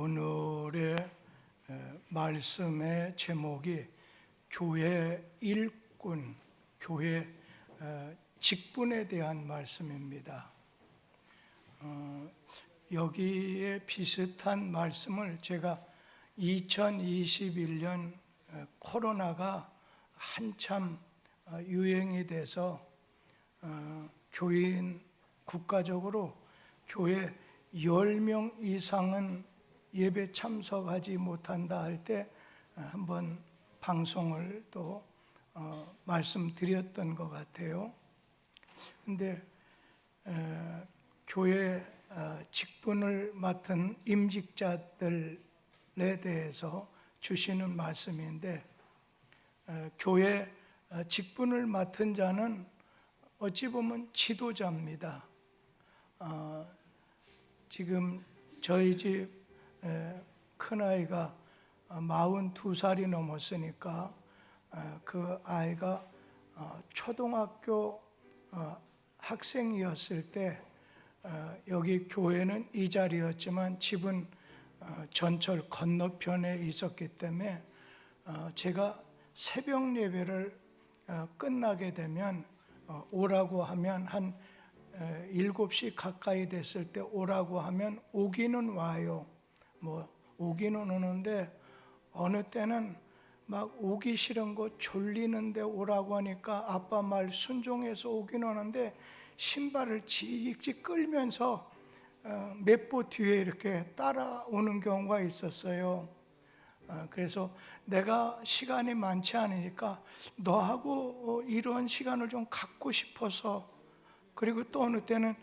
오늘의 말씀의 제목이 교회 일꾼, 교회 직분에 대한 말씀입니다. 여기에 비슷한 말씀을 제가 2021년 코로나가 한참 유행이 돼서 교인 국가적으로 교회 10명 이상은 예배 참석하지 못한다 할 때 한번 방송을 또 말씀드렸던 것 같아요. 근데 교회 직분을 맡은 임직자들에 대해서 주시는 말씀인데, 교회 직분을 맡은 자는 어찌 보면 지도자입니다. 지금 저희 집 큰아이가 42살이 넘었으니까 그 아이가 초등학교 학생이었을 때 여기 교회는 이 자리였지만 집은 전철 건너편에 있었기 때문에 제가 새벽 예배를 끝나게 되면 오라고 하면 한 7시 가까이 됐을 때 오라고 하면 오기는 와요. 오기는 오는데 어느 때는 막 오기 싫은 거 졸리는데 오라고 하니까 아빠 말 순종해서 오긴 오는데 신발을 찍찍 끌면서 몇 보 뒤에 이렇게 따라오는 경우가 있었어요. 그래서 내가 시간이 많지 않으니까 너하고 이런 시간을 좀 갖고 싶어서, 그리고 또 어느 때는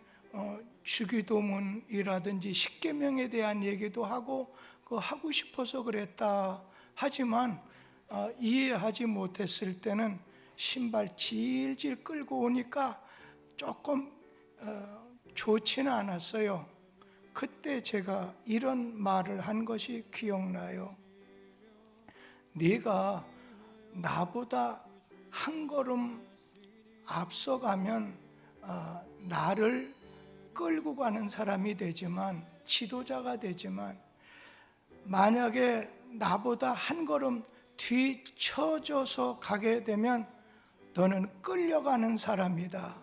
주기도문이라든지 십계명에 대한 얘기도 하고 하고 싶어서 그랬다. 하지만 이해하지 못했을 때는 신발 질질 끌고 오니까 조금 좋지는 않았어요. 그때 제가 이런 말을 한 것이 기억나요. 네가 나보다 한 걸음 앞서가면 나를 끌고 가는 사람이 되지만, 지도자가 되지만, 만약에 나보다 한 걸음 뒤쳐져서 가게 되면 너는 끌려가는 사람이다.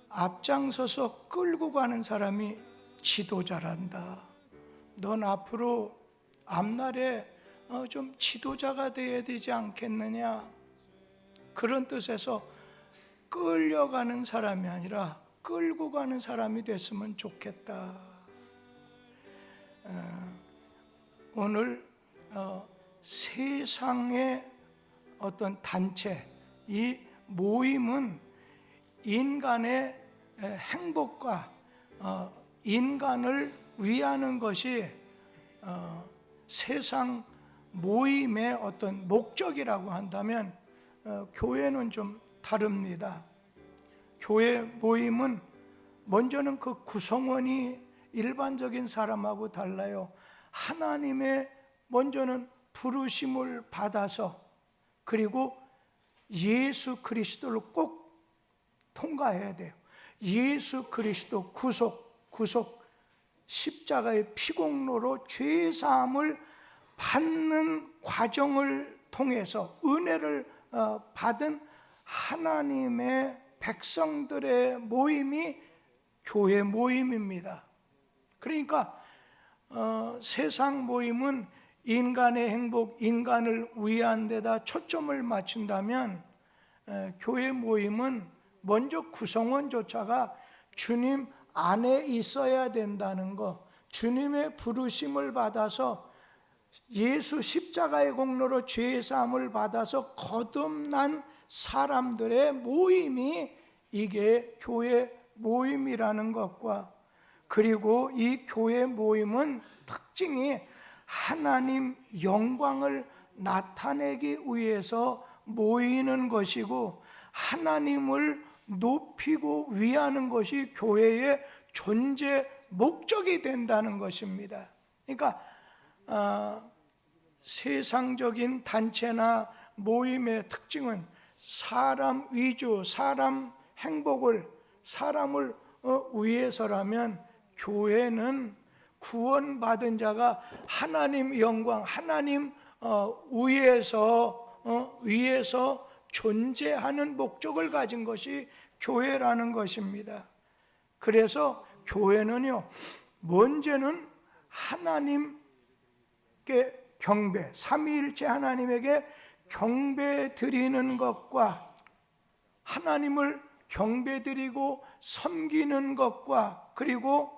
앞장서서 끌고 가는 사람이 지도자란다. 넌 앞으로 앞날에 좀 지도자가 되어야 되지 않겠느냐. 그런 뜻에서 끌려가는 사람이 아니라 끌고 가는 사람이 됐으면 좋겠다. 오늘 세상의 어떤 단체, 이 모임은 인간의 행복과 인간을 위하는 것이 세상 모임의 어떤 목적이라고 한다면 교회는 좀 다릅니다. 교회 모임은 먼저는 그 구성원이 일반적인 사람하고 달라요. 하나님의 먼저는 부르심을 받아서, 그리고 예수 그리스도를 꼭 통과해야 돼요. 예수 그리스도 구속 십자가의 피공로로 죄 사함을 받는 과정을 통해서 은혜를 받은 하나님의 백성들의 모임이 교회 모임입니다. 그러니까 세상 모임은 인간의 행복, 인간을 위한 데다 초점을 맞춘다면, 교회 모임은 먼저 구성원조차가 주님 안에 있어야 된다는 것, 주님의 부르심을 받아서 예수 십자가의 공로로 죄 사함을 받아서 거듭난 사람들의 모임이, 이게 교회 모임이라는 것과, 그리고 이 교회 모임은 특징이 하나님 영광을 나타내기 위해서 모이는 것이고, 하나님을 높이고 위하는 것이 교회의 존재 목적이 된다는 것입니다. 그러니까 세상적인 단체나 모임의 특징은 사람 위주, 사람 행복을, 사람을 위해서라면, 교회는 구원받은 자가 하나님 영광, 하나님 위에서 존재하는 목적을 가진 것이 교회라는 것입니다. 그래서 교회는요, 먼저는 하나님께 경배, 삼위일체 하나님에게 경배 드리는 것과 하나님을 경배 드리고 섬기는 것과, 그리고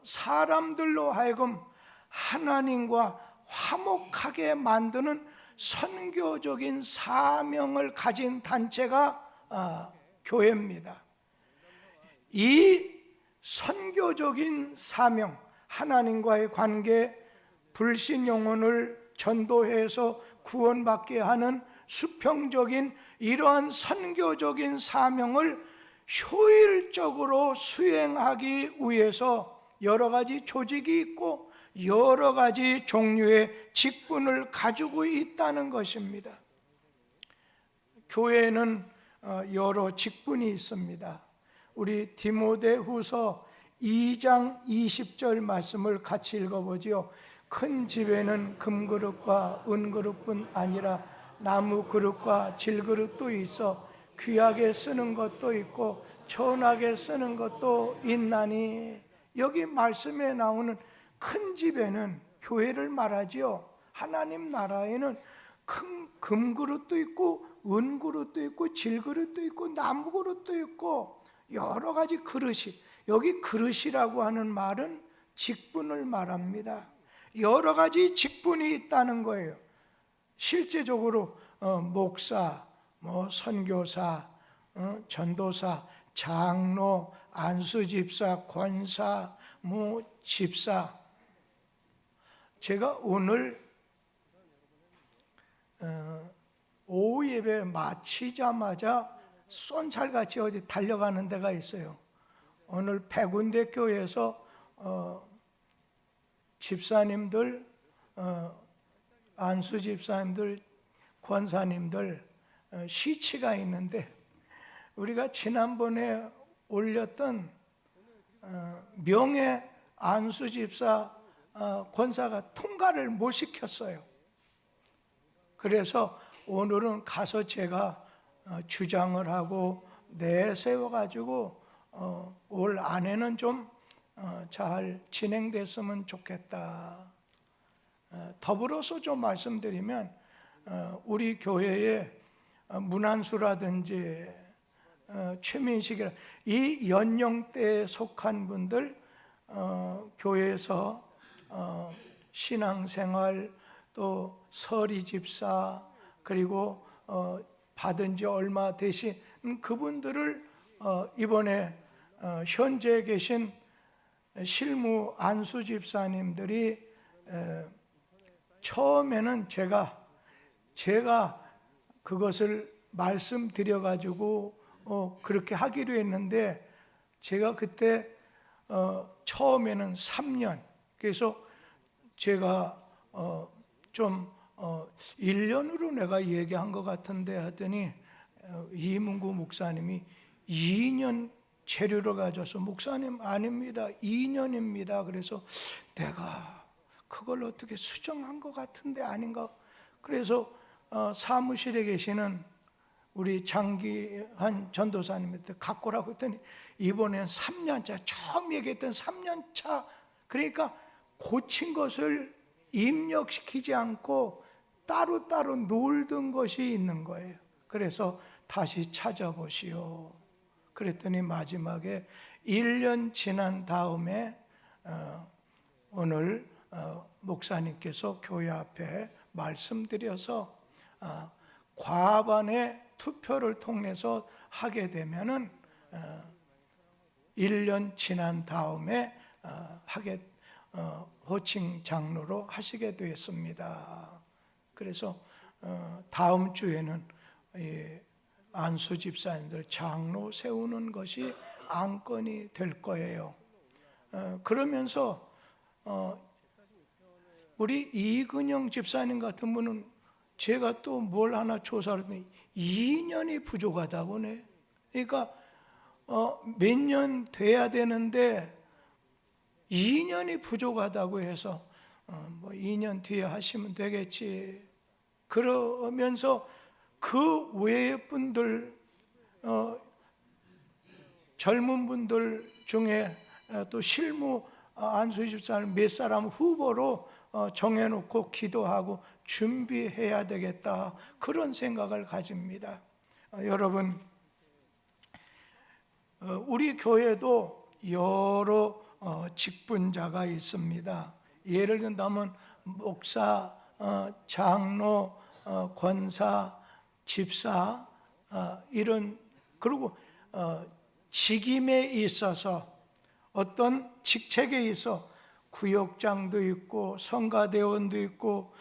사람들로 하여금 하나님과 화목하게 만드는 선교적인 사명을 가진 단체가 교회입니다. 이 선교적인 사명, 하나님과의 관계, 불신 영혼을 전도해서 구원받게 하는 수평적인 이러한 선교적인 사명을 효율적으로 수행하기 위해서 여러 가지 조직이 있고 여러 가지 종류의 직분을 가지고 있다는 것입니다. 교회에는 여러 직분이 있습니다. 우리 디모데후서 2장 20절 말씀을 같이 읽어보지요. 큰 집에는 금그릇과 은그릇뿐 아니라 나무 그릇과 질그릇도 있어 귀하게 쓰는 것도 있고 천하게 쓰는 것도 있나니. 여기 말씀에 나오는 큰 집에는 교회를 말하지요. 하나님 나라에는 큰 금그릇도 있고 은그릇도 있고 질그릇도 있고 나무그릇도 있고 여러 가지 그릇이, 여기 그릇이라고 하는 말은 직분을 말합니다. 여러 가지 직분이 있다는 거예요. 실제적으로 목사, 선교사, 전도사, 장로, 안수집사, 권사, 집사. 제가 오늘 오후 예배 마치자마자 쏜살같이 어디 달려가는 데가 있어요. 오늘 백운대 교회에서 집사님들, 안수 집사님들, 권사님들 시치가 있는데, 우리가 지난번에 올렸던 명예 안수 집사 권사가 통과를 못 시켰어요. 그래서 오늘은 가서 제가 주장을 하고 내세워가지고 올 안에는 좀 잘 진행됐으면 좋겠다. 더불어서 좀 말씀드리면 우리 교회에 문안수라든지 최민식이라 이 연령대에 속한 분들, 교회에서 신앙생활, 또 서리 집사, 그리고 받은 지 얼마 되신 그분들을 이번에 현재 계신 실무 안수 집사님들이 처음에는 제가 그것을 말씀드려 가지고 그렇게 하기로 했는데, 제가 그때 처음에는 3년, 그래서 제가 좀 1년으로 내가 얘기한 것 같은데 하더니 이문구 목사님이 2년 재료를 가져서, 목사님 아닙니다, 2년입니다. 그래서 내가 그걸 어떻게 수정한 것 같은데 아닌가. 그래서 사무실에 계시는 우리 장기한 전도사님한테 갖고 오라고 했더니 이번엔 3년차, 처음 얘기했던 3년차, 그러니까 고친 것을 입력시키지 않고 따로따로 놀던 것이 있는 거예요. 그래서 다시 찾아보시오. 그랬더니 마지막에 1년 지난 다음에 오늘 목사님께서 교회 앞에 말씀드려서 과반의 투표를 통해서 하게 되면은 1년 지난 다음에 호칭 장로로 하시게 되었습니다. 그래서 다음 주에는 안수 집사님들 장로 세우는 것이 안건이 될 거예요. 그러면서 우리 이근영 집사님 같은 분은 제가 또 뭘 하나 조사를 했더니 2년이 부족하다고네. 그러니까 몇 년 돼야 되는데 2년이 부족하다고 해서 뭐 2년 뒤에 하시면 되겠지. 그러면서 그 외의 분들, 젊은 분들 중에 또 실무 안수집사를 몇 사람 후보로 정해놓고 기도하고 준비해야 되겠다, 그런 생각을 가집니다. 여러분, 우리 교회도 여러 직분자가 있습니다. 예를 든다면 목사, 장로, 권사, 집사, 이런, 그리고 직임에 있어서 어떤 직책에 있어 구역장도 있고 성가대원도 있고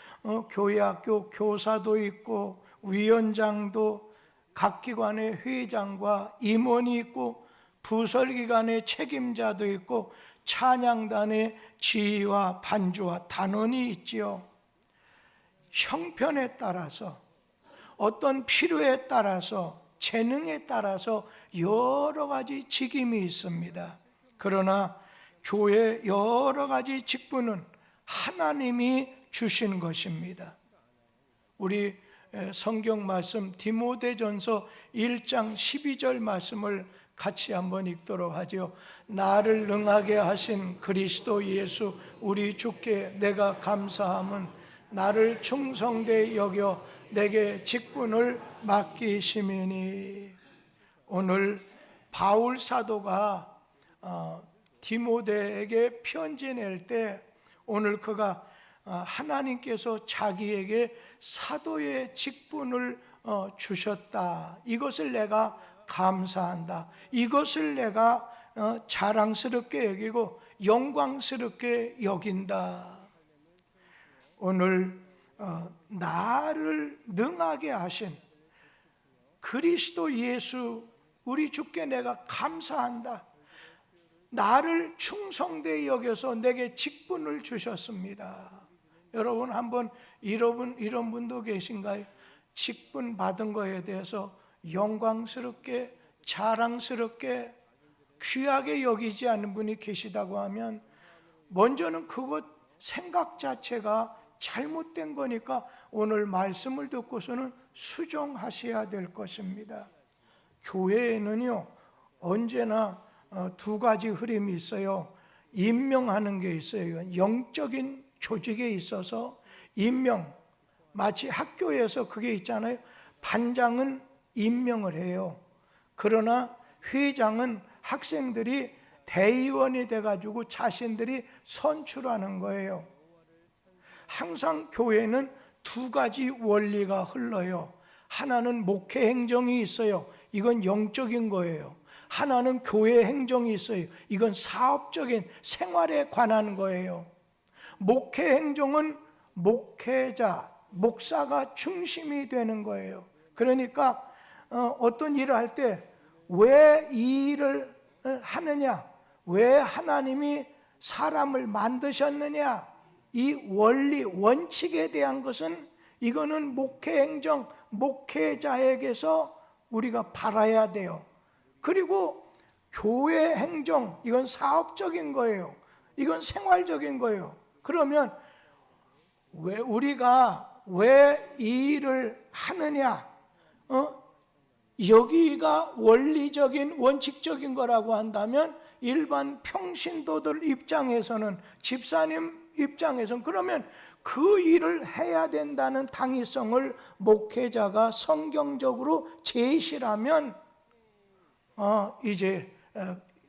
교회학교 교사도 있고 위원장도, 각 기관의 회장과 임원이 있고 부설기관의 책임자도 있고 찬양단의 지휘와 반주와 단원이 있지요. 형편에 따라서, 어떤 필요에 따라서, 재능에 따라서 여러 가지 직임이 있습니다. 그러나 교회 여러 가지 직분은 하나님이 주신 것입니다. 우리 성경 말씀 디모데전서 1장 12절 말씀을 같이 한번 읽도록 하죠. 나를 능하게 하신 그리스도 예수 우리 주께 내가 감사함은 나를 충성되이 여겨 내게 직분을 맡기심이니. 오늘 바울 사도가 디모데에게 편지 낼 때 오늘 그가 하나님께서 자기에게 사도의 직분을 주셨다, 이것을 내가 감사한다, 이것을 내가 자랑스럽게 여기고 영광스럽게 여긴다. 오늘 나를 능하게 하신 그리스도 예수 우리 주께 내가 감사한다, 나를 충성되이 여겨서 내게 직분을 주셨습니다. 여러분, 한번 이런 분도 계신가요? 직분 받은 거에 대해서 영광스럽게, 자랑스럽게, 귀하게 여기지 않는 분이 계시다고 하면 먼저는 그것 생각 자체가 잘못된 거니까 오늘 말씀을 듣고서는 수정하셔야 될 것입니다. 교회에는요, 언제나 두 가지 흐름이 있어요. 임명하는 게 있어요. 영적인 조직에 있어서 임명, 마치 학교에서 그게 있잖아요. 반장은 임명을 해요. 그러나 회장은 학생들이 대의원이 돼가지고 자신들이 선출하는 거예요. 항상 교회는 두 가지 원리가 흘러요. 하나는 목회 행정이 있어요. 이건 영적인 거예요. 하나는 교회 행정이 있어요. 이건 사업적인 생활에 관한 거예요. 목회 행정은 목회자, 목사가 중심이 되는 거예요. 그러니까 어떤 일을 할 때 왜 이 일을 하느냐, 왜 하나님이 사람을 만드셨느냐, 이 원리, 원칙에 대한 것은 이거는 목회 행정, 목회자에게서 우리가 바라야 돼요. 그리고 교회 행정, 이건 사업적인 거예요. 이건 생활적인 거예요. 그러면 왜 우리가 왜 이 일을 하느냐, 여기가 원리적인 원칙적인 거라고 한다면 일반 평신도들 입장에서는, 집사님 입장에서는 그러면 그 일을 해야 된다는 당위성을 목회자가 성경적으로 제시하면 이제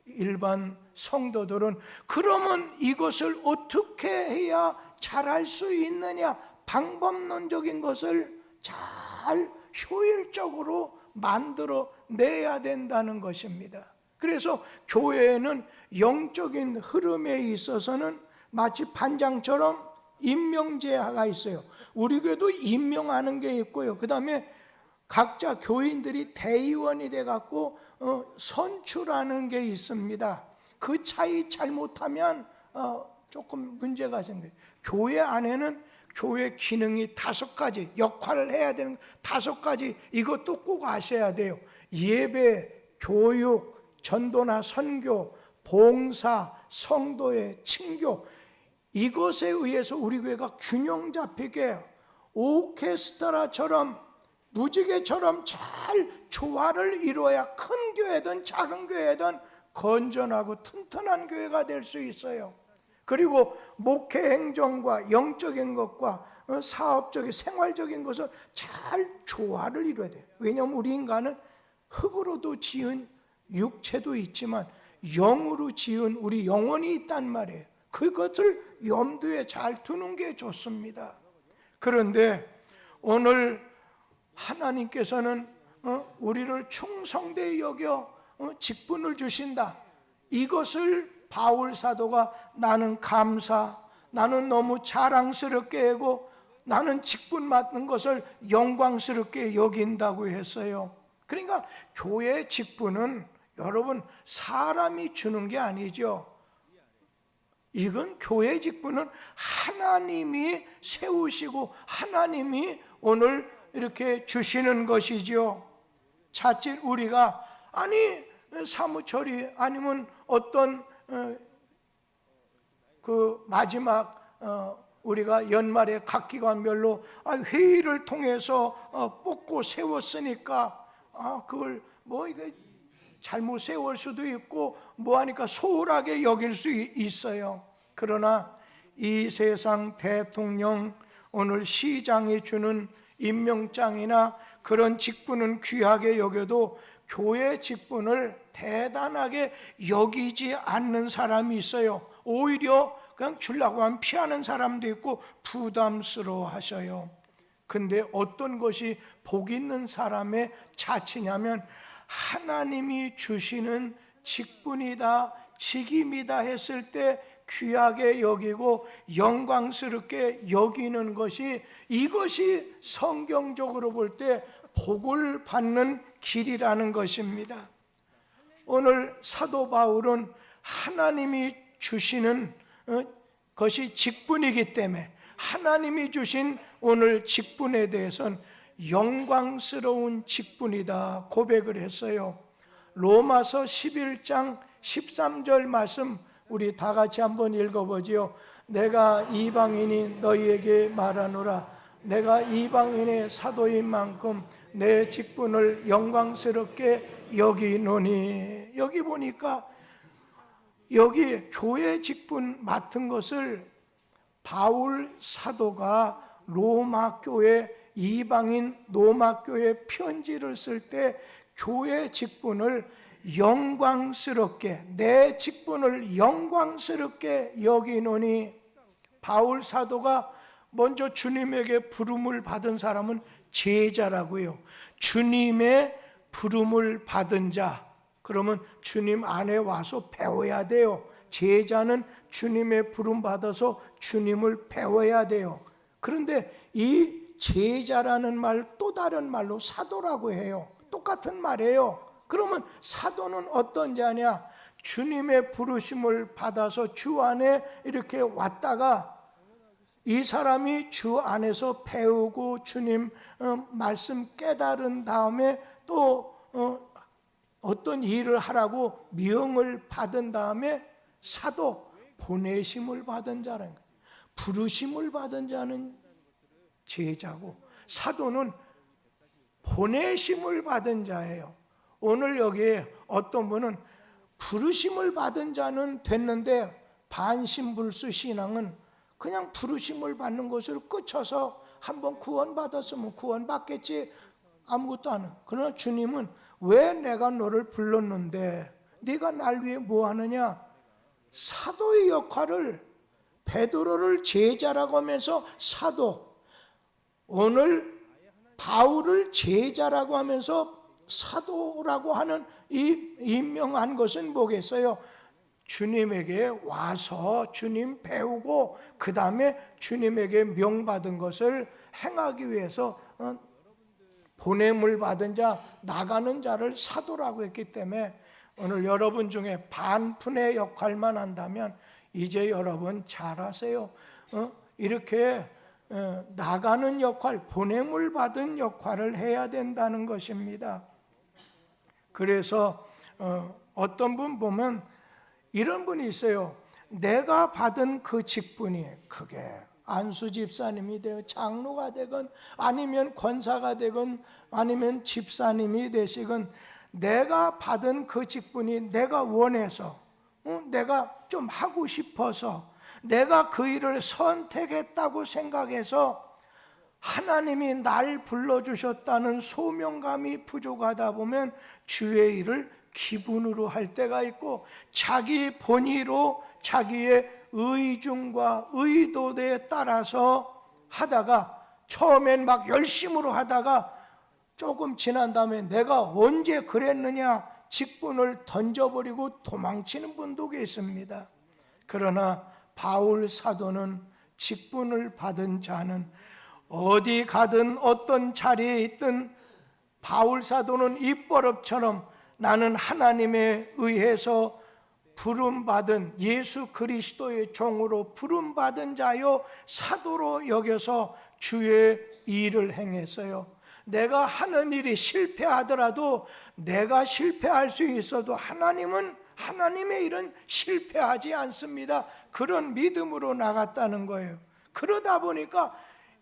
일반 성도들은 그러면 이것을 어떻게 해야 잘할 수 있느냐, 방법론적인 것을 잘 효율적으로 만들어 내야 된다는 것입니다. 그래서 교회에는 영적인 흐름에 있어서는 마치 반장처럼 임명제가 있어요. 우리 교회도 임명하는 게 있고요. 그 다음에 각자 교인들이 대의원이 돼갖고 선출하는 게 있습니다. 그 차이 잘못하면 조금 문제가 생겨요. 교회 안에는 교회 기능이 5가지, 역할을 해야 되는 5가지, 이것도 꼭 아셔야 돼요. 예배, 교육, 전도나 선교, 봉사, 성도의 칭교, 이것에 의해서 우리 교회가 균형 잡히게 오케스트라처럼 무지개처럼 잘 조화를 이루어야 큰 교회든 작은 교회든 건전하고 튼튼한 교회가 될 수 있어요. 그리고 목회 행정과 영적인 것과 사업적인 생활적인 것을 잘 조화를 이루어야 돼요. 왜냐하면 우리 인간은 흙으로도 지은 육체도 있지만 영으로 지은 우리 영혼이 있단 말이에요. 그것을 염두에 잘 두는 게 좋습니다. 그런데 오늘 하나님께서는 우리를 충성되이 여겨 직분을 주신다. 이것을 바울 사도가 나는 감사, 나는 너무 자랑스럽게 하고 나는 직분 맡는 것을 영광스럽게 여긴다고 했어요. 그러니까 교회 직분은 여러분 사람이 주는 게 아니죠. 이건 교회 직분은 하나님이 세우시고 하나님이 오늘 이렇게 주시는 것이죠. 자칫 우리가 사무처리 아니면 어떤 그 마지막 우리가 연말에 각 기관별로 회의를 통해서 뽑고 세웠으니까 그걸 이게 잘못 세울 수도 있고 하니까 소홀하게 여길 수 있어요. 그러나 이 세상 대통령, 오늘 시장이 주는 임명장이나 그런 직분은 귀하게 여겨도 교회 직분을 대단하게 여기지 않는 사람이 있어요. 오히려 그냥 주려고 하면 피하는 사람도 있고 부담스러워 하셔요. 근데 어떤 것이 복 있는 사람의 자치냐면 하나님이 주시는 직분이다, 직임이다 했을 때 귀하게 여기고 영광스럽게 여기는 것이, 이것이 성경적으로 볼 때 복을 받는 길이라는 것입니다. 오늘 사도 바울은 하나님이 주시는 것이 직분이기 때문에 하나님이 주신 오늘 직분에 대해서는 영광스러운 직분이다 고백을 했어요. 로마서 11장 13절 말씀 우리 다 같이 한번 읽어보지요. 내가 이방인이 너희에게 말하노라. 내가 이방인의 사도인 만큼 내 직분을 영광스럽게 여기노니. 여기 보니까 여기 교회 직분 맡은 것을 바울 사도가 로마 교회, 이방인 로마 교회 편지를 쓸 때 교회 직분을 영광스럽게, 내 직분을 영광스럽게 여기노니. 바울 사도가 먼저 주님에게 부름을 받은 사람은 제자라고요. 주님의 부름을 받은 자, 그러면 주님 안에 와서 배워야 돼요. 제자는 주님의 부름 받아서 주님을 배워야 돼요. 그런데 이 제자라는 말 또 다른 말로 사도라고 해요. 똑같은 말이에요. 그러면 사도는 어떤 자냐? 주님의 부르심을 받아서 주 안에 이렇게 왔다가 이 사람이 주 안에서 배우고 주님 말씀 깨달은 다음에 또 어떤 일을 하라고 명을 받은 다음에 사도, 보내심을 받은 자라는 거예요. 부르심을 받은 자는 제자고 사도는 보내심을 받은 자예요. 오늘 여기에 어떤 분은 부르심을 받은 자는 됐는데 반신불수 신앙은 그냥 부르심을 받는 것으로 끝쳐서 한번 구원받았으면 구원받겠지 아무것도 안 해요. 그러나 주님은 왜 내가 너를 불렀는데 네가 날 위해 뭐 하느냐? 사도의 역할을, 베드로를 제자라고 하면서 사도, 오늘 바울을 제자라고 하면서 사도라고 하는 이 임명한 것은 뭐겠어요? 주님에게 와서 주님 배우고 그 다음에 주님에게 명받은 것을 행하기 위해서 보냄을 받은 자, 나가는 자를 사도라고 했기 때문에 오늘 여러분 중에 반푼의 역할만 한다면 이제 여러분 잘하세요. 이렇게 나가는 역할, 보냄을 받은 역할을 해야 된다는 것입니다. 그래서 어떤 분 보면 이런 분이 있어요. 내가 받은 그 직분이, 그게 안수 집사님이 되건 장로가 되건 아니면 권사가 되건 아니면 집사님이 되시건, 내가 받은 그 직분이 내가 원해서, 내가 좀 하고 싶어서, 내가 그 일을 선택했다고 생각해서 하나님이 날 불러주셨다는 소명감이 부족하다 보면 주의 일을 기분으로 할 때가 있고, 자기 본의로 자기의 의중과 의도에 따라서 하다가, 처음엔 막 열심으로 하다가 조금 지난 다음에 내가 언제 그랬느냐 직분을 던져버리고 도망치는 분도 계십니다. 그러나 바울 사도는 직분을 받은 자는 어디 가든 어떤 자리에 있든, 바울 사도는 입버릇처럼 나는 하나님에 의해서 부름받은 예수 그리스도의 종으로 부름받은 자요 사도로 여겨서 주의 일을 행했어요. 내가 하는 일이 실패하더라도, 내가 실패할 수 있어도 하나님은 하나님의 일은 실패하지 않습니다. 그런 믿음으로 나갔다는 거예요. 그러다 보니까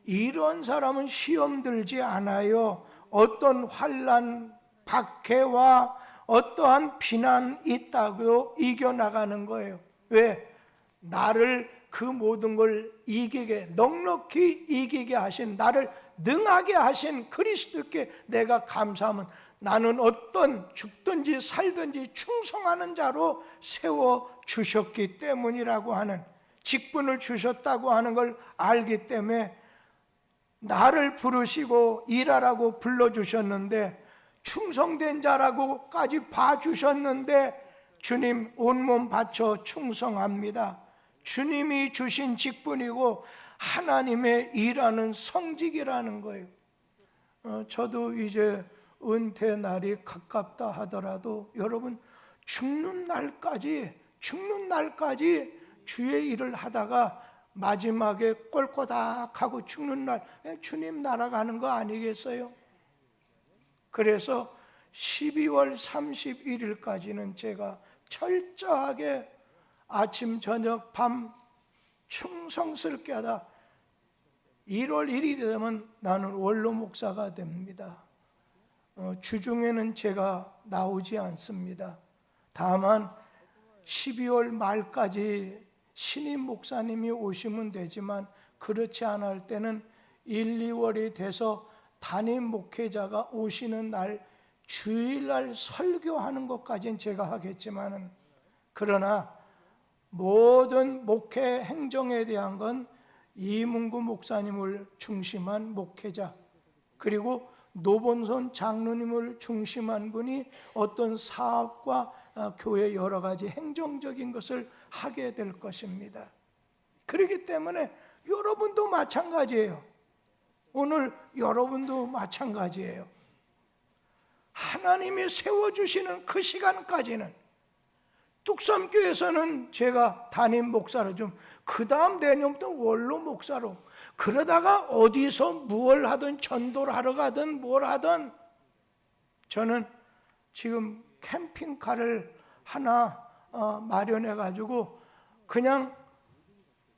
이런 사람은 시험 들지 않아요. 어떤 환난, 박해와 어떠한 비난 있다고 이겨나가는 거예요. 왜? 나를 그 모든 걸 이기게, 넉넉히 이기게 하신, 나를 능하게 하신 그리스도께 내가 감사하면 나는 어떤 죽든지 살든지 충성하는 자로 세워주셨기 때문이라고 하는, 직분을 주셨다고 하는 걸 알기 때문에 나를 부르시고 일하라고 불러주셨는데, 충성된 자라고까지 봐주셨는데, 주님 온몸 바쳐 충성합니다. 주님이 주신 직분이고 하나님의 일하는 성직이라는 거예요. 저도 이제 은퇴 날이 가깝다 하더라도 여러분, 죽는 날까지 주의 일을 하다가 마지막에 꼴꼬닥하고 죽는 날 주님 날아가는 거 아니겠어요? 그래서 12월 31일까지는 제가 철저하게 아침 저녁 밤 충성스럽게 하다 1월 1일이 되면 나는 원로 목사가 됩니다. 주중에는 제가 나오지 않습니다. 다만 12월 말까지 신임 목사님이 오시면 되지만, 그렇지 않을 때는 1, 2월이 돼서 담임 목회자가 오시는 날 주일날 설교하는 것까지는 제가 하겠지만은, 그러나 모든 목회 행정에 대한 건 이문구 목사님을 중심한 목회자, 그리고 노본선 장로님을 중심한 분이 어떤 사업과 교회 여러 가지 행정적인 것을 하게 될 것입니다. 그렇기 때문에 여러분도 마찬가지예요. 오늘 여러분도 마찬가지예요. 하나님이 세워주시는 그 시간까지는, 뚝섬교에서는 제가 담임 목사로 좀, 그 다음 내년부터 원로 목사로, 그러다가 어디서 무엇을 하든 전도를 하러 가든 뭘 하든, 저는 지금 캠핑카를 하나 마련해 가지고 그냥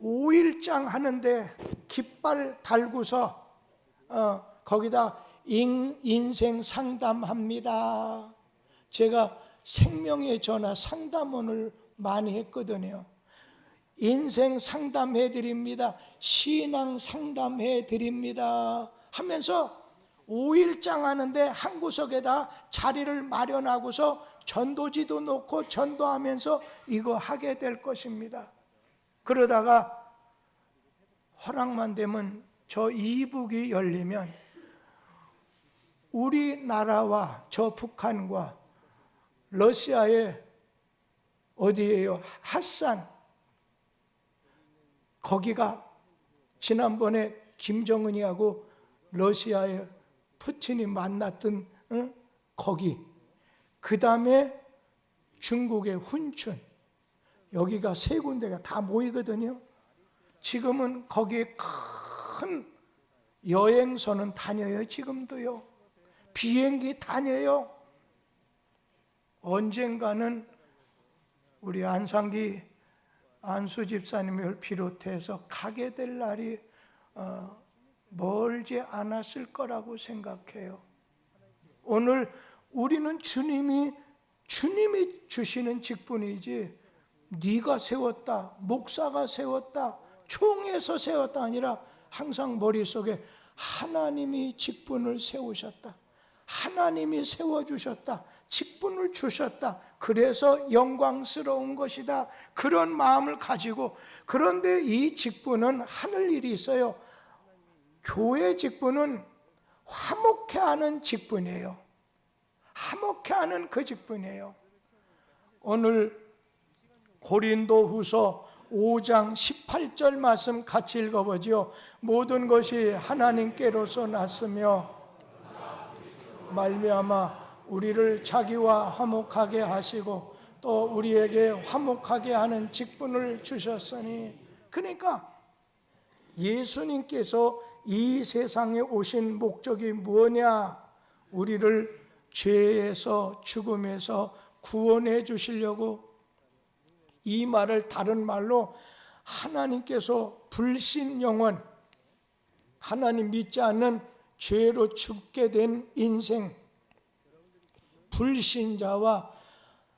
5일장 하는데 깃발 달고서 거기다 인생 상담합니다. 제가 생명의 전화 상담원을 많이 했거든요. 인생 상담해 드립니다, 신앙 상담해 드립니다 하면서 5일장 하는데 한 구석에다 자리를 마련하고서 전도지도 놓고 전도하면서 이거 하게 될 것입니다. 그러다가 허락만 되면 저 이북이 열리면 우리나라와 저 북한과 러시아의 어디예요? 핫산, 거기가 지난번에 김정은이하고 러시아의 푸틴이 만났던 거기, 그 다음에 중국의 훈춘, 여기가 세 군데가 다 모이거든요. 지금은 거기에 큰 여행선은 다녀요. 지금도요. 비행기 다녀요. 언젠가는 우리 안상기 안수 집사님을 비롯해서 가게 될 날이 멀지 않았을 거라고 생각해요. 오늘 우리는 주님이 주시는 직분이지 네가 세웠다, 목사가 세웠다, 총회에서 세웠다 아니라 항상 머릿속에 하나님이 직분을 세우셨다, 하나님이 세워주셨다, 직분을 주셨다, 그래서 영광스러운 것이다, 그런 마음을 가지고. 그런데 이 직분은 하늘 일이 있어요. 교회 직분은 화목해 하는 직분이에요. 화목해 하는 그 직분이에요. 오늘 고린도후서 5장 18절 말씀 같이 읽어보지요. 모든 것이 하나님께로서 났으며 말미암아 우리를 자기와 화목하게 하시고 또 우리에게 화목하게 하는 직분을 주셨으니. 그러니까 예수님께서 이 세상에 오신 목적이 무엇이냐? 우리를 죄에서 죽음에서 구원해 주시려고. 이 말을 다른 말로 하나님께서 불신 영혼, 하나님 믿지 않는 죄로 죽게 된 인생, 불신자와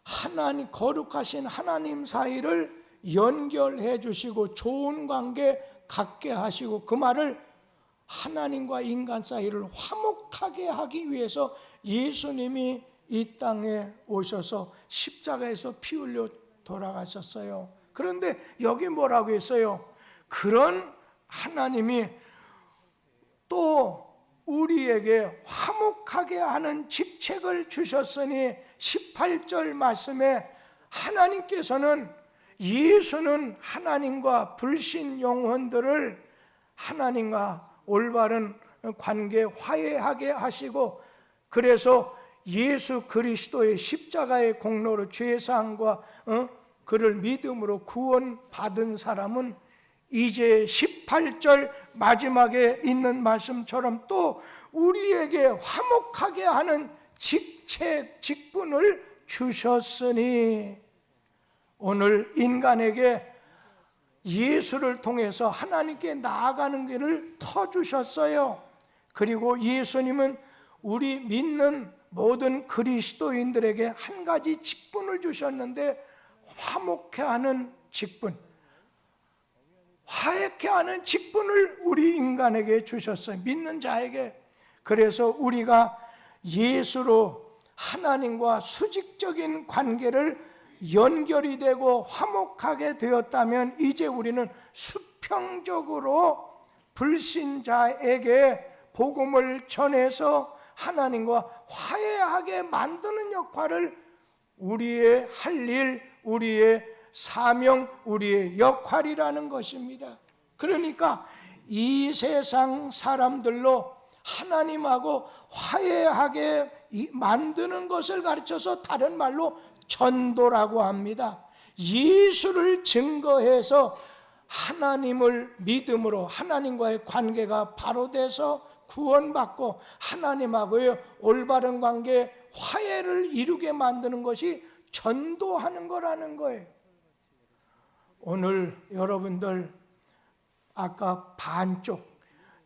하나님, 거룩하신 하나님 사이를 연결해 주시고 좋은 관계 갖게 하시고, 그 말을 하나님과 인간 사이를 화목하게 하기 위해서 예수님이 이 땅에 오셔서 십자가에서 피 흘려 돌아가셨어요. 그런데 여기 뭐라고 했어요? 그런 하나님이 또 우리에게 화목하게 하는 직책을 주셨으니, 18절 말씀에 하나님께서는, 예수는 하나님과 불신 영혼들을 하나님과 올바른 관계 화해하게 하시고, 그래서 예수 그리스도의 십자가의 공로로 죄사함과 그를 믿음으로 구원받은 사람은 이제 18절 마지막에 있는 말씀처럼 또 우리에게 화목하게 하는 직책, 직분을 주셨으니, 오늘 인간에게 예수를 통해서 하나님께 나아가는 길을 터주셨어요. 그리고 예수님은 우리 믿는 모든 그리스도인들에게 한 가지 직분을 주셨는데, 화목해 하는 직분, 화해케 하는 직분을 우리 인간에게 주셨어요. 믿는 자에게. 그래서 우리가 예수로 하나님과 수직적인 관계를 연결이 되고 화목하게 되었다면, 이제 우리는 수평적으로 불신자에게 복음을 전해서 하나님과 화해하게 만드는 역할을, 우리의 할 일, 우리의 사명, 우리의 역할이라는 것입니다. 그러니까 이 세상 사람들로 하나님하고 화해하게 만드는 것을 가르쳐서 다른 말로 전도라고 합니다. 예수를 증거해서 하나님을 믿음으로 하나님과의 관계가 바로 돼서 구원받고 하나님하고의 올바른 관계, 화해를 이루게 만드는 것이 전도하는 거라는 거예요. 오늘 여러분들 아까 반쪽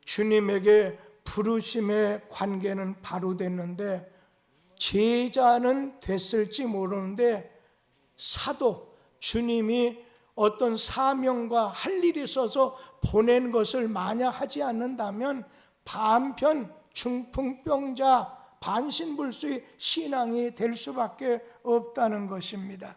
주님에게 부르심의 관계는 바로 됐는데, 제자는 됐을지 모르는데, 사도, 주님이 어떤 사명과 할 일이 있어서 보낸 것을 만약 하지 않는다면 반편, 중풍병자, 반신불수의 신앙이 될 수밖에 없다는 것입니다.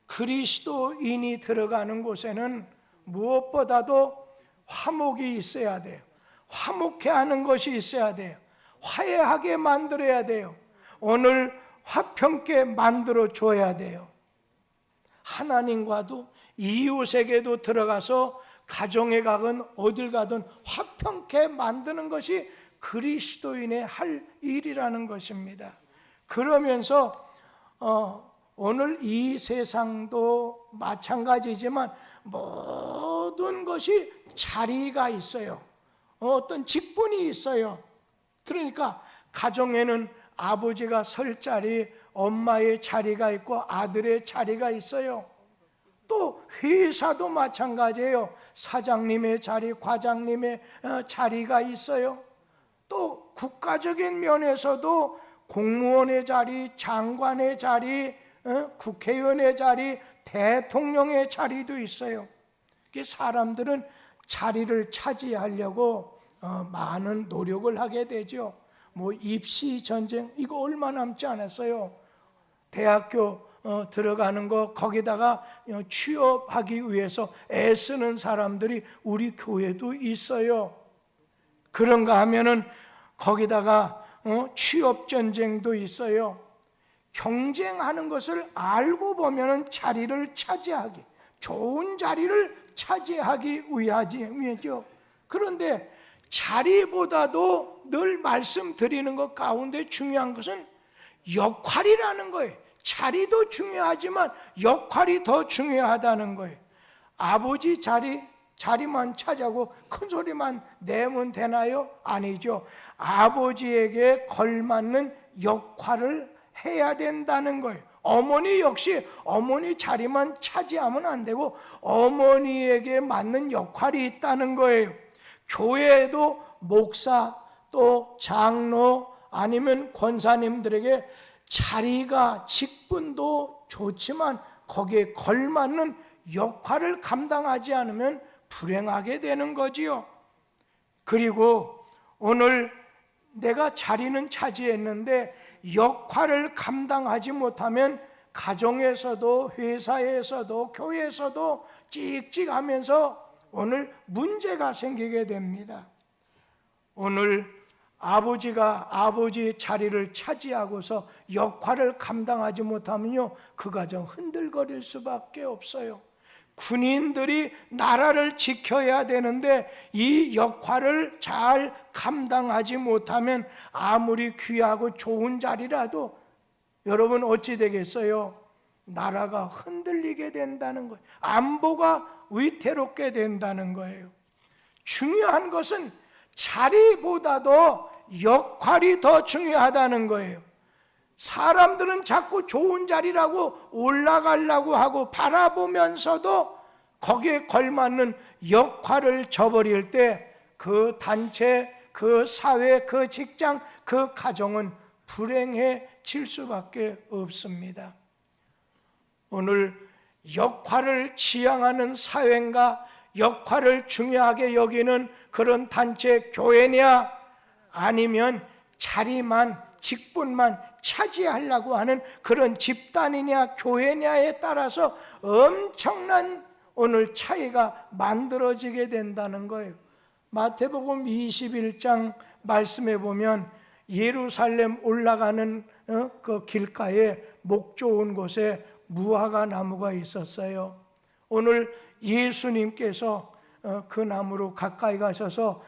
그리스도인이 들어가는 곳에는 무엇보다도 화목이 있어야 돼요. 화목해 하는 것이 있어야 돼요. 화해하게 만들어야 돼요. 오늘 화평케 만들어 줘야 돼요. 하나님과도 이웃에게도 들어가서 가정에 가건 어딜 가든 화평케 만드는 것이 그리스도인의 할 일이라는 것입니다. 그러면서 오늘 이 세상도 마찬가지지만 모든 것이 자리가 있어요. 어떤 직분이 있어요. 그러니까 가정에는 아버지가 설 자리, 엄마의 자리가 있고 아들의 자리가 있어요. 또 회사도 마찬가지예요. 사장님의 자리, 과장님의 자리가 있어요. 또 국가적인 면에서도 공무원의 자리, 장관의 자리, 국회의원의 자리, 대통령의 자리도 있어요. 사람들은 자리를 차지하려고 많은 노력을 하게 되죠. 뭐 입시 전쟁 이거 얼마 남지 않았어요. 대학교 들어가는 거 거기다가 취업하기 위해서 애쓰는 사람들이 우리 교회도 있어요. 그런가 하면은 거기다가 취업 전쟁도 있어요. 경쟁하는 것을 알고 보면은 자리를 차지하기, 좋은 자리를 차지하기 위하죠. 그런데 자리보다도 늘 말씀드리는 것 가운데 중요한 것은 역할이라는 거예요. 자리도 중요하지만 역할이 더 중요하다는 거예요. 아버지 자리만 차지하고 큰 소리만 내면 되나요? 아니죠. 아버지에게 걸맞는 역할을 해야 된다는 거예요. 어머니 역시 어머니 자리만 차지하면 안 되고 어머니에게 맞는 역할이 있다는 거예요. 교회에도 목사 또 장로 아니면 권사님들에게 자리가 직분도 좋지만 거기에 걸맞는 역할을 감당하지 않으면 불행하게 되는 거지요. 그리고 오늘 내가 자리는 차지했는데 역할을 감당하지 못하면 가정에서도 회사에서도 교회에서도 찍찍하면서 오늘 문제가 생기게 됩니다. 오늘 아버지가 아버지의 자리를 차지하고서 역할을 감당하지 못하면요, 그 가정 흔들거릴 수밖에 없어요. 군인들이 나라를 지켜야 되는데 이 역할을 잘 감당하지 못하면 아무리 귀하고 좋은 자리라도 여러분 어찌 되겠어요? 나라가 흔들리게 된다는 거예요. 안보가 위태롭게 된다는 거예요. 중요한 것은 자리보다도 역할이 더 중요하다는 거예요. 사람들은 자꾸 좋은 자리라고 올라가려고 하고 바라보면서도 거기에 걸맞는 역할을 저버릴 때 그 단체, 그 사회, 그 직장, 그 가정은 불행해질 수밖에 없습니다. 오늘 역할을 지향하는 사회인가, 역할을 중요하게 여기는 그런 단체, 교회냐, 아니면 자리만, 직분만 차지하려고 하는 그런 집단이냐 교회냐에 따라서 엄청난 오늘 차이가 만들어지게 된다는 거예요. 마태복음 21장 말씀해 보면 예루살렘 올라가는 그 길가에 목 좋은 곳에 무화과 나무가 있었어요. 오늘 예수님께서 그 나무로 가까이 가셔서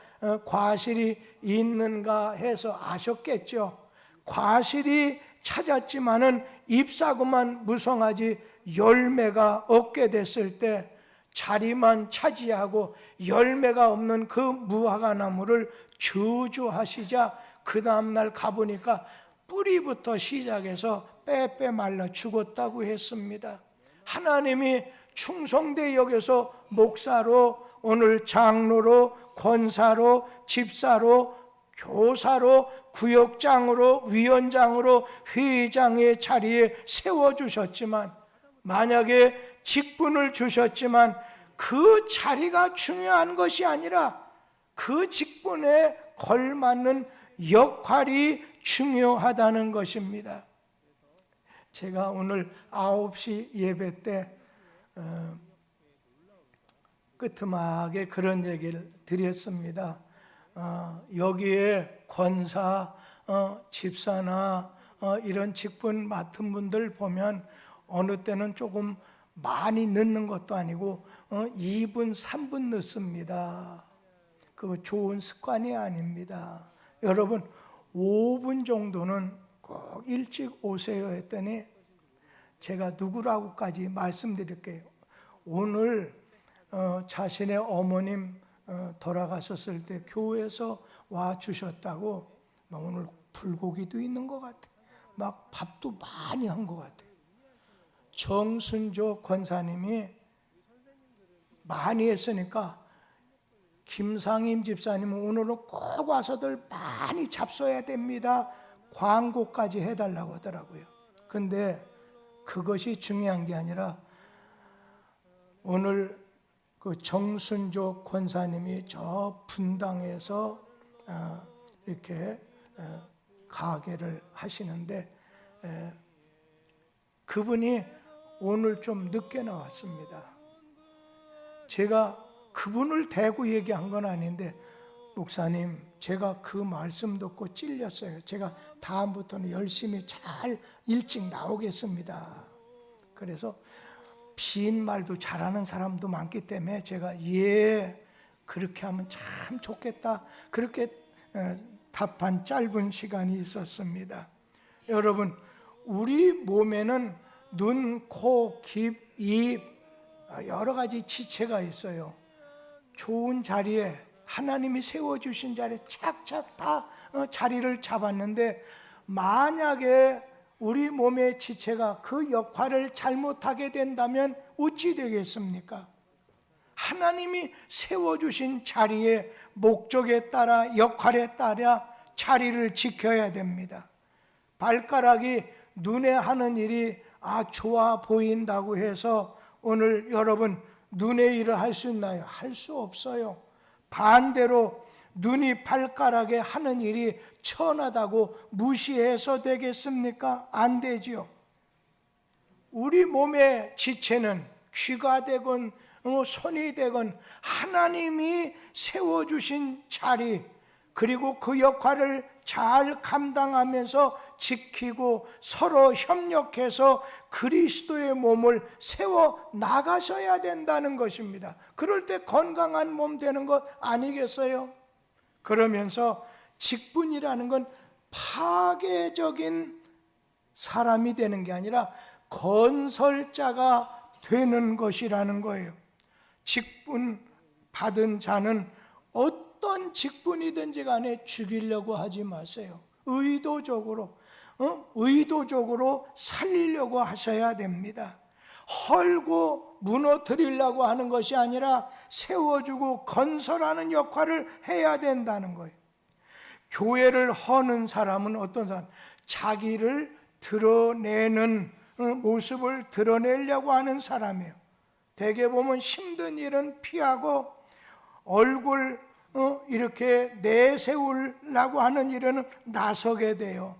과실이 있는가 해서 아셨겠죠. 과실이 찾았지만은 잎사구만 무성하지 열매가 없게 됐을 때 자리만 차지하고 열매가 없는 그 무화과 나무를 저주하시자 그 다음날 가보니까 뿌리부터 시작해서 빼빼 말라 죽었다고 했습니다. 하나님이 충성되 여겨서 목사로 오늘 장로로 권사로 집사로 교사로 구역장으로 위원장으로 회장의 자리에 세워주셨지만 만약에 직분을 주셨지만 그 자리가 중요한 것이 아니라 그 직분에 걸맞는 역할이 중요하다는 것입니다. 제가 오늘 9시 예배 때 끄트막에 그런 얘기를 드렸습니다. 여기에 권사, 집사나 이런 직분 맡은 분들 보면 어느 때는 조금 많이 늦는 것도 아니고 2분, 3분 늦습니다. 그거 좋은 습관이 아닙니다. 여러분 5분 정도는 꼭 일찍 오세요 했더니 제가 누구라고까지 말씀드릴게요. 오늘 자신의 어머님 돌아가셨을 때 교회에서 와 주셨다고 오늘 불고기도 있는 것 같아요. 막 밥도 많이 한 것 같아요. 정순조 권사님이 많이 했으니까 김상임 집사님은 오늘은 꼭 와서들 많이 잡숴야 됩니다. 광고까지 해달라고 하더라고요. 근데 그것이 중요한 게 아니라 오늘 그 정순조 권사님이 저 분당에서 이렇게 가게를 하시는데 그분이 오늘 좀 늦게 나왔습니다. 제가 그분을 대고 얘기한 건 아닌데, 목사님, 제가 그 말씀 듣고 찔렸어요. 제가 다음부터는 열심히 잘 일찍 나오겠습니다. 그래서 빈말도 잘하는 사람도 많기 때문에 제가 그렇게 하면 참 좋겠다, 그렇게 답한 짧은 시간이 있었습니다. 여러분, 우리 몸에는 눈, 코, 입 여러 가지 지체가 있어요. 좋은 자리에 하나님이 세워주신 자리에 착착 다 자리를 잡았는데, 만약에 우리 몸의 지체가 그 역할을 잘못하게 된다면 어찌 되겠습니까? 하나님이 세워주신 자리에 목적에 따라 역할에 따라 자리를 지켜야 됩니다. 발가락이 눈에 하는 일이 좋아 보인다고 해서 오늘 여러분 눈의 일을 할 수 있나요? 할 수 없어요. 반대로 눈이 발가락에 하는 일이 천하다고 무시해서 되겠습니까? 안 되지요. 우리 몸의 지체는 귀가 되건 손이 되건 하나님이 세워주신 자리, 그리고 그 역할을 잘 감당하면서 지키고 서로 협력해서 그리스도의 몸을 세워 나가셔야 된다는 것입니다. 그럴 때 건강한 몸 되는 것 아니겠어요? 그러면서 직분이라는 건 파괴적인 사람이 되는 게 아니라 건설자가 되는 것이라는 거예요. 직분 받은 자는 어떤 직분이든지 간에 죽이려고 하지 마세요. 의도적으로 살리려고 하셔야 됩니다. 헐고 무너뜨리려고 하는 것이 아니라 세워주고 건설하는 역할을 해야 된다는 거예요. 교회를 허는 사람은 어떤 사람? 자기를 드러내는 모습을 드러내려고 하는 사람이에요. 대개 보면 힘든 일은 피하고 얼굴 이렇게 내세우려고 하는 일은 나서게 돼요.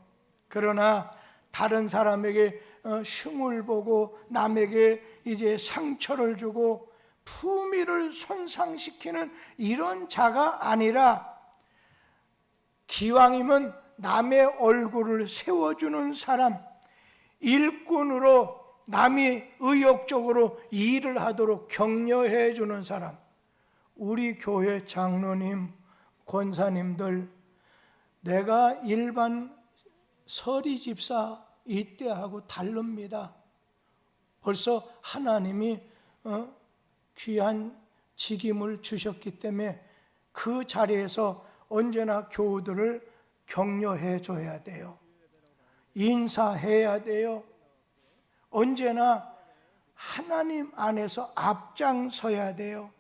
그러나 다른 사람에게 흉을 보고 남에게 이제 상처를 주고 품위를 손상시키는 이런 자가 아니라, 기왕이면 남의 얼굴을 세워주는 사람, 일꾼으로 남이 의욕적으로 일을 하도록 격려해 주는 사람. 우리 교회 장로님, 권사님들, 내가 일반 서리집사 이때하고 다릅니다. 벌써 하나님이 귀한 직임을 주셨기 때문에 그 자리에서 언제나 교우들을 격려해 줘야 돼요. 인사해야 돼요. 언제나 하나님 안에서 앞장서야 돼요.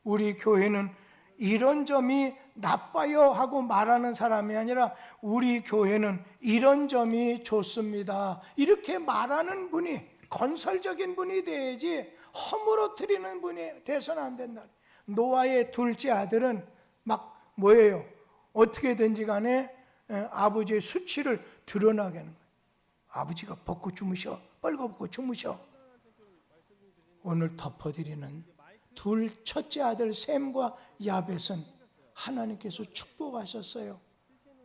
우리 교회는 이런 점이 나빠요 하고 말하는 사람이 아니라, 우리 교회는 이런 점이 좋습니다, 이렇게 말하는 분이, 건설적인 분이 돼야지 허물어뜨리는 분이 돼서는 안 된다. 노아의 둘째 아들은 막 뭐예요? 어떻게든지 간에 아버지의 수치를 드러나게 하는 거예요. 아버지가 벗고 주무셔, 뻘거벗고 주무셔. 오늘 덮어드리는 첫째 아들 셈과 야벳은 하나님께서 축복하셨어요.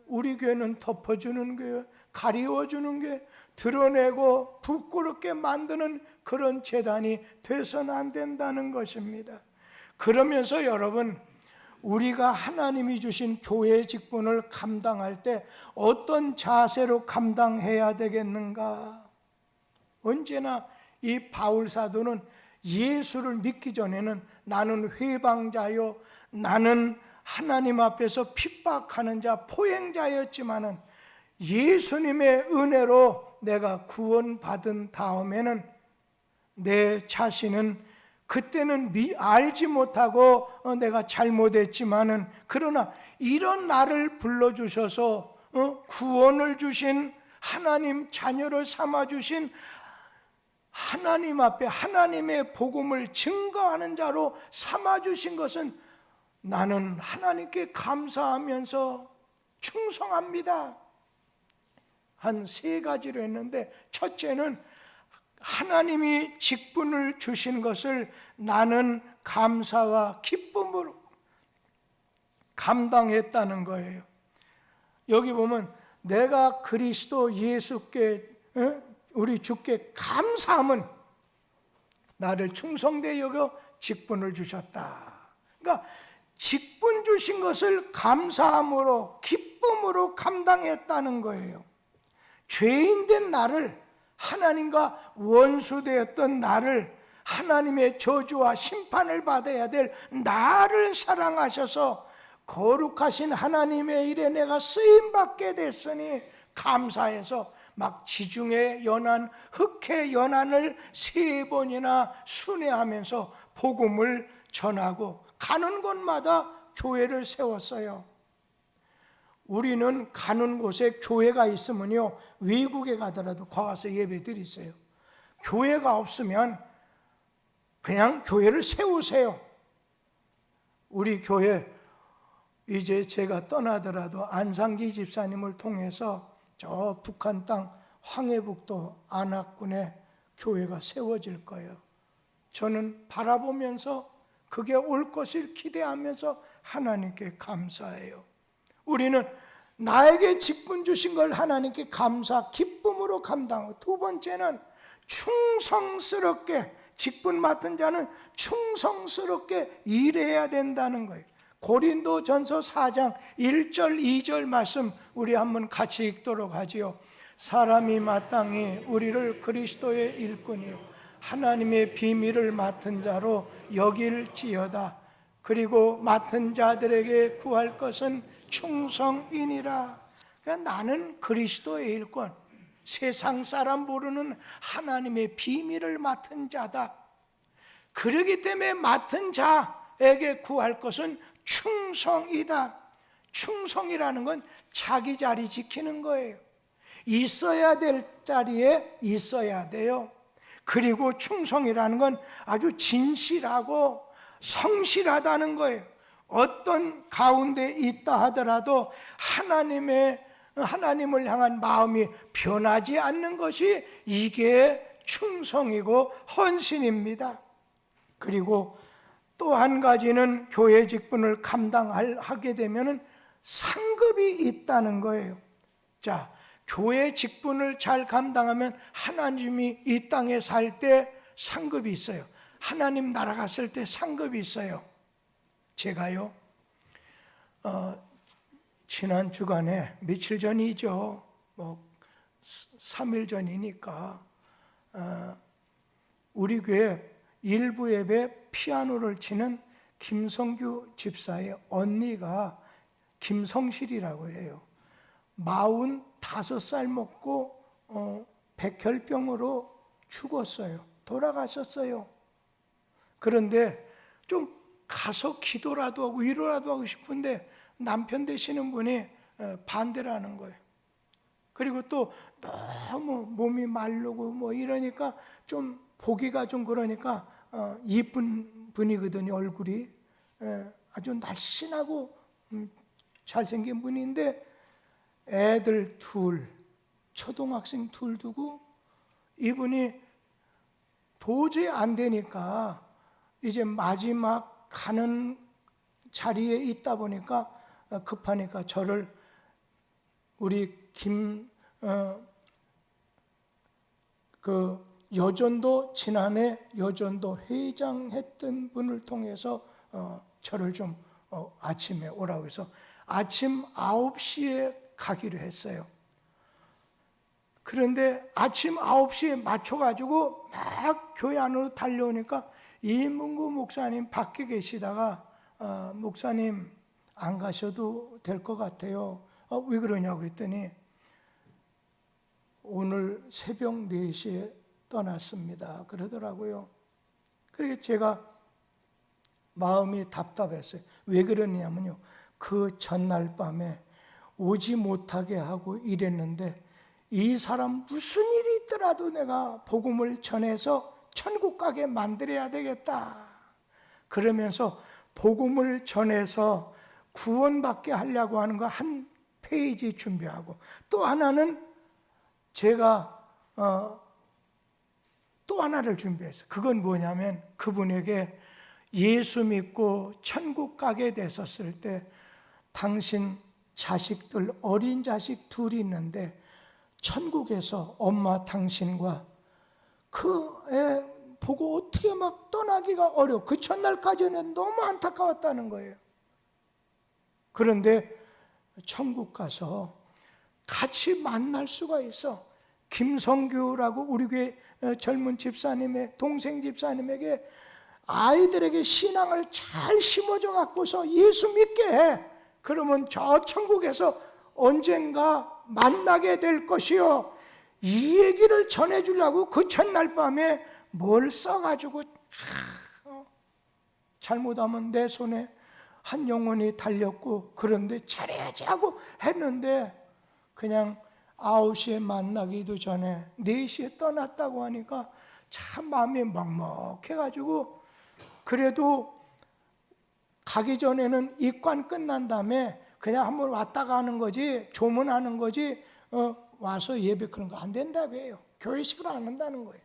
우리 교회는 덮어주는 교회, 가리워주는 교회, 드러내고 부끄럽게 만드는 그런 재단이 돼서는 안 된다는 것입니다. 그러면서 여러분, 우리가 하나님이 주신 교회의 직분을 감당할 때 어떤 자세로 감당해야 되겠는가? 언제나 이 바울 사도는 예수를 믿기 전에는 나는 회방자요, 나는 하나님 앞에서 핍박하는 자, 포행자였지만은 예수님의 은혜로 내가 구원받은 다음에는 내 자신은 그때는 알지 못하고 내가 잘못했지만은, 그러나 이런 나를 불러주셔서 구원을 주신 하나님 자녀를 삼아주신 하나님 앞에 하나님의 복음을 증거하는 자로 삼아주신 것은 나는 하나님께 감사하면서 충성합니다. 한 3가지로 했는데, 첫째는 하나님이 직분을 주신 것을 나는 감사와 기쁨으로 감당했다는 거예요. 여기 보면 내가 그리스도 예수께, 우리 주께 감사함은 나를 충성되이 여겨 직분을 주셨다. 그러니까 직분 주신 것을 감사함으로 기쁨으로 감당했다는 거예요. 죄인된 나를, 하나님과 원수되었던 나를, 하나님의 저주와 심판을 받아야 될 나를 사랑하셔서 거룩하신 하나님의 일에 내가 쓰임받게 됐으니 감사해서 막 지중해 연안, 흑해 연안을 3번이나 순회하면서 복음을 전하고 가는 곳마다 교회를 세웠어요. 우리는 가는 곳에 교회가 있으면요, 외국에 가더라도 가서 예배 드리세요. 교회가 없으면 그냥 교회를 세우세요. 우리 교회 이제 제가 떠나더라도 안상기 집사님을 통해서 저 북한 땅 황해북도 안학군에 교회가 세워질 거예요. 저는 바라보면서 그게 올 것을 기대하면서 하나님께 감사해요. 우리는 나에게 직분 주신 걸 하나님께 감사, 기쁨으로 감당하고, 2번째는 충성스럽게, 직분 맡은 자는 충성스럽게 일해야 된다는 거예요. 고린도전서 4장 1절 2절 말씀 우리 한번 같이 읽도록 하지요. 사람이 마땅히 우리를 그리스도의 일꾼이요 하나님의 비밀을 맡은 자로 여길지어다. 그리고 맡은 자들에게 구할 것은 충성이니라. 그러니까 나는 그리스도의 일꾼, 세상 사람 모르는 하나님의 비밀을 맡은 자다. 그러기 때문에 맡은 자에게 구할 것은 충성이다. 충성이라는 건 자기 자리 지키는 거예요. 있어야 될 자리에 있어야 돼요. 그리고 충성이라는 건 아주 진실하고 성실하다는 거예요. 어떤 가운데 있다 하더라도 하나님을 향한 마음이 변하지 않는 것이 이게 충성이고 헌신입니다. 그리고 또 한 가지는 교회 직분을 감당하게 되면 상급이 있다는 거예요. 자, 교회 직분을 잘 감당하면 하나님이 이 땅에 살 때 상급이 있어요. 하나님 나라 갔을 때 상급이 있어요. 제가요, 지난 주간에 며칠 전이죠, 3일 전이니까 우리 교회 일부 예배 피아노를 치는 김성규 집사의 언니가 김성실이라고 해요. 45살 먹고 백혈병으로 죽었어요. 돌아가셨어요. 그런데 좀 가서 기도라도 하고 위로라도 하고 싶은데 남편 되시는 분이 반대를 하는 거예요. 그리고 또 너무 몸이 마르고 이러니까 좀 보기가 좀 그러니까 이쁜 분이거든요. 얼굴이 아주 날씬하고 잘생긴 분인데 애들 2, 초등학생 2 두고 이분이 도저히 안 되니까 이제 마지막 가는 자리에 있다 보니까 급하니까 저를 우리 여전도 지난해 여전도 회장했던 분을 통해서 저를 좀 아침에 오라고 해서 아침 9시에 가기로 했어요. 그런데 아침 9시에 맞춰가지고 막 교회 안으로 달려오니까 이문구 목사님 밖에 계시다가 목사님 안 가셔도 될 것 같아요. 왜 그러냐고 했더니 오늘 새벽 4시에 떠났습니다 그러더라고요. 그래서 제가 마음이 답답했어요. 왜 그러냐면요, 그 전날 밤에 오지 못하게 하고 이랬는데 이 사람 무슨 일이 있더라도 내가 복음을 전해서 천국 가게 만들어야 되겠다 그러면서 복음을 전해서 구원받게 하려고 하는 거 한 페이지 준비하고, 또 하나는 제가 또 하나를 준비했어요. 그건 뭐냐면 그분에게 예수 믿고 천국 가게 됐었을 때 당신 자식들, 어린 자식 둘이 있는데 천국에서 엄마 당신과 그 애 보고 어떻게 막 떠나기가 어려워. 그 첫날까지는 너무 안타까웠다는 거예요. 그런데 천국 가서 같이 만날 수가 있어. 김성규라고 우리 교회 젊은 집사님의 동생 집사님에게 아이들에게 신앙을 잘 심어줘 갖고서 예수 믿게 해. 그러면 저 천국에서 언젠가 만나게 될 것이요, 이 얘기를 전해주려고 그 첫날 밤에 뭘 써가지고 잘못하면 내 손에 한 영혼이 달렸고, 그런데 잘해야지 하고 했는데 그냥 9시에 만나기도 전에 4시에 떠났다고 하니까 참 마음이 먹먹해가지고, 그래도 가기 전에는 입관 끝난 다음에 그냥 한번 왔다 가는 거지, 조문하는 거지, 와서 예배 그런 거 안 된다고 해요. 교회식으로 안 한다는 거예요.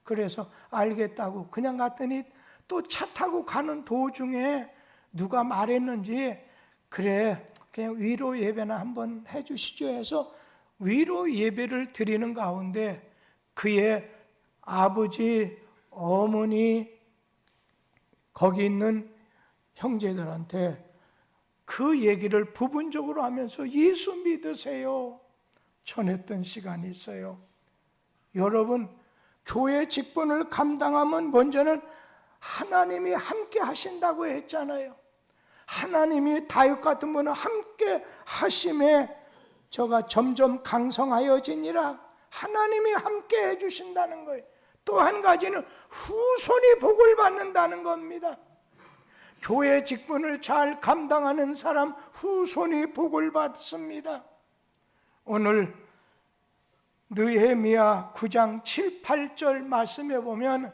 그래서 알겠다고 그냥 갔더니 또 차 타고 가는 도중에 누가 말했는지, 그래 그냥 위로 예배나 한번 해주시죠 해서 위로 예배를 드리는 가운데 그의 아버지, 어머니, 거기 있는 형제들한테 그 얘기를 부분적으로 하면서 예수 믿으세요 전했던 시간이 있어요. 여러분, 교회 직분을 감당하면 먼저는 하나님이 함께 하신다고 했잖아요. 하나님이 다윗 같은 분은 함께 하심에 저가 점점 강성하여지니라. 하나님이 함께 해주신다는 거예요. 또 한 가지는 후손이 복을 받는다는 겁니다. 교회 직분을 잘 감당하는 사람 후손이 복을 받습니다. 오늘 느헤미야 9장 7, 8절 말씀에 보면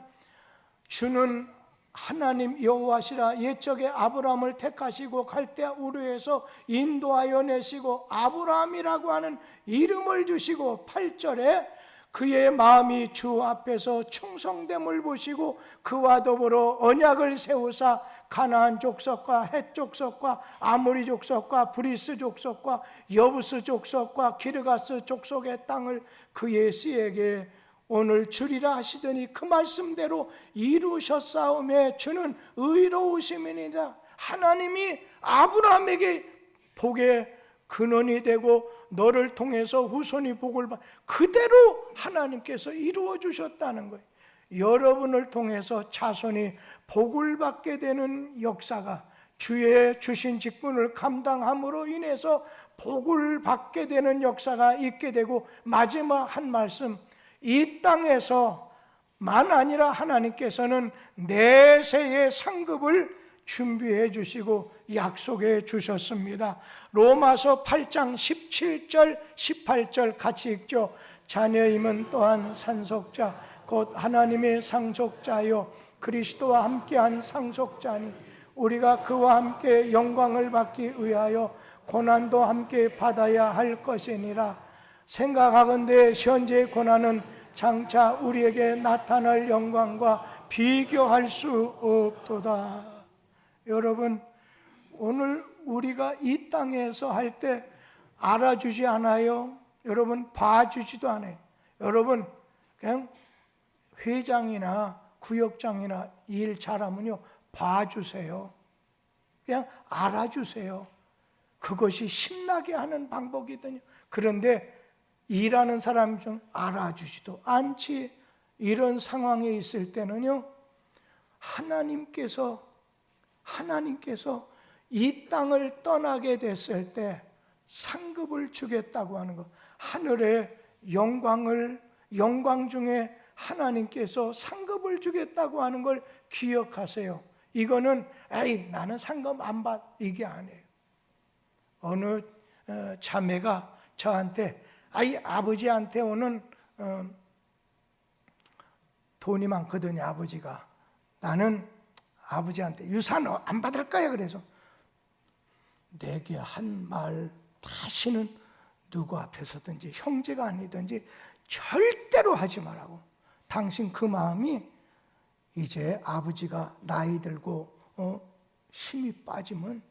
주는 하나님 여호와시라 옛적에 아브라함을 택하시고 갈대아 우르에서 인도하여 내시고 아브라함이라고 하는 이름을 주시고, 8절에 그의 마음이 주 앞에서 충성됨을 보시고 그와 더불어 언약을 세우사 가나안 족속과 헷 족속과 아모리 족속과 브리스 족속과 여부스 족속과 기르가스 족속의 땅을 그의 씨에게 오늘 주리라 하시더니 그 말씀대로 이루셨사오매 주는 의로우심이니라. 하나님이 아브라함에게 복의 근원이 되고 너를 통해서 후손이 복을 받, 그대로 하나님께서 이루어 주셨다는 거예요. 여러분을 통해서 자손이 복을 받게 되는 역사가, 주의 주신 직분을 감당함으로 인해서 복을 받게 되는 역사가 있게 되고, 마지막 한 말씀, 이 땅에서만 아니라 하나님께서는 내세의 상급을 준비해 주시고 약속해 주셨습니다. 로마서 8장 17절 18절 같이 읽죠. 자녀임은 또한 상속자 곧 하나님의 상속자요 그리스도와 함께한 상속자니 우리가 그와 함께 영광을 받기 위하여 고난도 함께 받아야 할 것이니라. 생각하건대 현재의 고난은 장차 우리에게 나타날 영광과 비교할 수 없도다. 여러분, 오늘 우리가 이 땅에서 할 때 알아주지 않아요. 여러분, 봐주지도 않아요. 여러분, 그냥 회장이나 구역장이나 일 잘하면요, 봐주세요. 그냥 알아주세요. 그것이 신나게 하는 방법이거든요. 그런데 일하는 사람이 좀 알아주지도 않지. 이런 상황에 있을 때는요, 하나님께서 이 땅을 떠나게 됐을 때 상급을 주겠다고 하는 것, 하늘에 영광 중에 하나님께서 상급을 주겠다고 하는 걸 기억하세요. 이거는 에이 나는 상급 안 받, 이게 아니에요. 어느 자매가 저한테 아버지한테 오는 돈이 많거든요. 아버지가 나는 아버지한테 유산 안 받을 거야. 그래서 내게 한 말 다시는 누구 앞에서든지 형제가 아니든지 절대로 하지 말라고. 당신 그 마음이 이제 아버지가 나이 들고 힘이 빠지면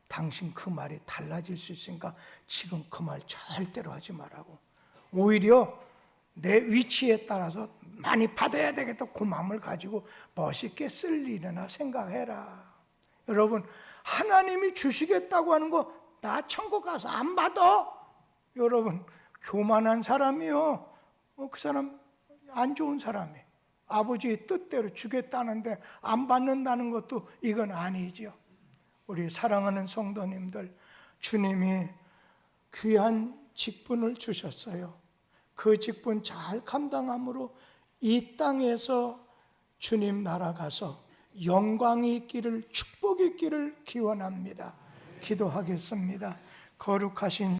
당신 그 말이 달라질 수 있으니까 지금 그 말 절대로 하지 말라고. 오히려 내 위치에 따라서 많이 받아야 되겠다 그 마음을 가지고 멋있게 쓸 일이나 생각해라. 여러분, 하나님이 주시겠다고 하는 거 나 천국 가서 안 받아. 여러분, 교만한 사람이요, 그 사람 안 좋은 사람이에요. 아버지의 뜻대로 주겠다는데 안 받는다는 것도 이건 아니죠. 우리 사랑하는 성도님들, 주님이 귀한 직분을 주셨어요. 그 직분 잘 감당함으로 이 땅에서 주님 나라 가서 영광이 있기를, 축복이 있기를 기원합니다. 기도하겠습니다. 거룩하신